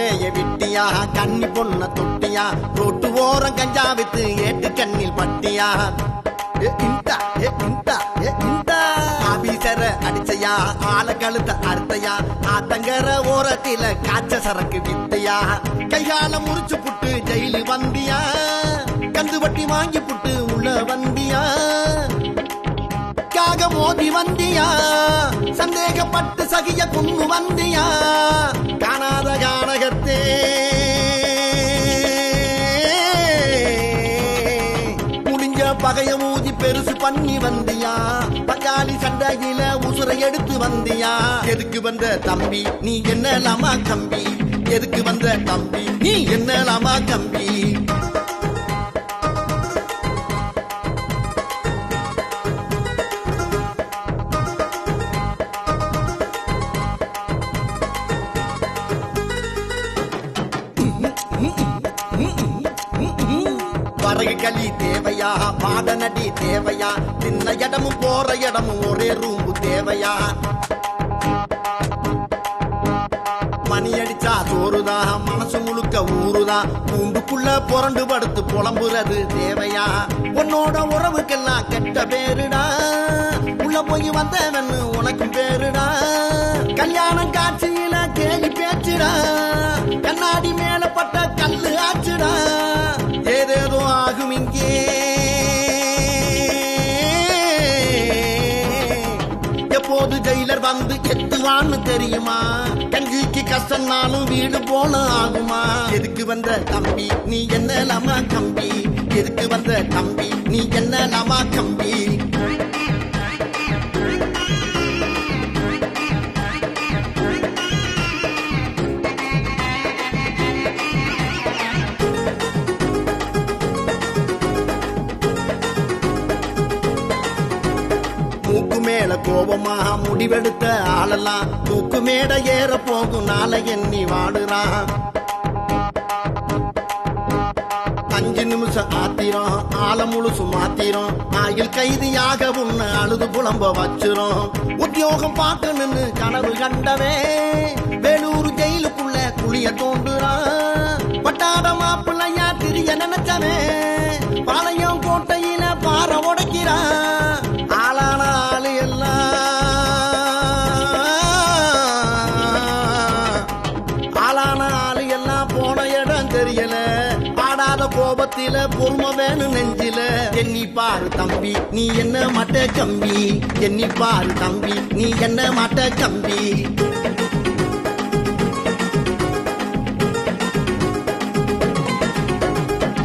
மேய விட்டியா கன்னி பொண்ண தொட்டியா ரோட்டு ஓரம் கஞ்சா வித்து ஏட்டு கண்ணில் பட்டியா ஆபீசர அடிச்சையா ஆள கழுத்த அறுத்தையா ஆத்தங்கர ஓரத்தில காய்ச்ச சரக்கு வித்தையா கையால முறிச்சு புட்டு ஜெயிலு வந்தியா கந்து வட்டி வாங்கி புட்டு உள்ள வந்தியா காக மோதி வந்தியா சந்தேகப்பட்டு சகிய கொண்டு வந்தியா காணாத கானகத்தே முடிஞ்ச பகைய ஊதி பெருசு பண்ணி வந்தியா பங்காளி சண்டையில உசுரை எடுத்து வந்தியா எதுக்கு வந்த தம்பி நீ என்னலாமா கம்பி எதுக்கு வந்த தம்பி நீ என்னலாமா கம்பி வரகு களி தேவையா பாட நடி தேவையா சின்ன இடமும் போற இடமும் ஒரே ரூம்பு தேவையா மணி அடிச்சா சோறுதா மனசு முழுக்க ஊறுதா கூண்டுக்குள்ள புரண்டு படுத்து புலம்புறது தேவையா உன்னோட உறவுக்கெல்லாம் கெட்ட பேருடா உள்ள போய் வந்தவன்னு உனக்கும் பேருடா கல்யாணம் காட்சியில கேலி பேச்சுடா கண்ணாடி மேல பட்ட கல்லு ஆச்சுடா ஏதேதோ ஆகும் இங்கே எப்போது ஜெயிலர் வந்து எத்துவான்னு தெரியுமா கஞ்சிக்கு கஷ்டம்னாலும் வீடு போல ஆகுமா எதுக்கு வந்த தம்பி நீ என்னலாமா கம்பி எதுக்கு வந்த தம்பி நீ என்னலாமா கம்பி மூக்கு மேல கோபமா முடிவெடுத்த ஆளெல்லாம் தூக்கு மேட ஏற போகும் நாளை எண்ணி வாடுறான் 5 நிமிஷம் ஆத்திரம் ஆள முழுசு மாத்திரம் ஆயில் கைதியாக உன்ன அழுது புலம்ப வச்சிரும் உத்தியோகம் பார்க்கணும்னு கனவு கண்டவே வேலூர் ஜெயிலுக்குள்ள குளிய தோண்டுறான் பட்டாட மாப்பிள்ளையா திரிய நினைச்சவே பாளையம் கோட்டையில பாறை உடைக்கிறான் ஆளான ஆளு எல்லாம் ஆளான ஆளு எல்லாம் போன இடம் தெரியல ஆடாத கோபத்தில பொறுமை வேணும் நெஞ்சில எண்ணி பாரு தம்பி நீ என்ன மட்ட கம்பி எண்ணி பாரு தம்பி நீ என்ன மட்ட கம்பி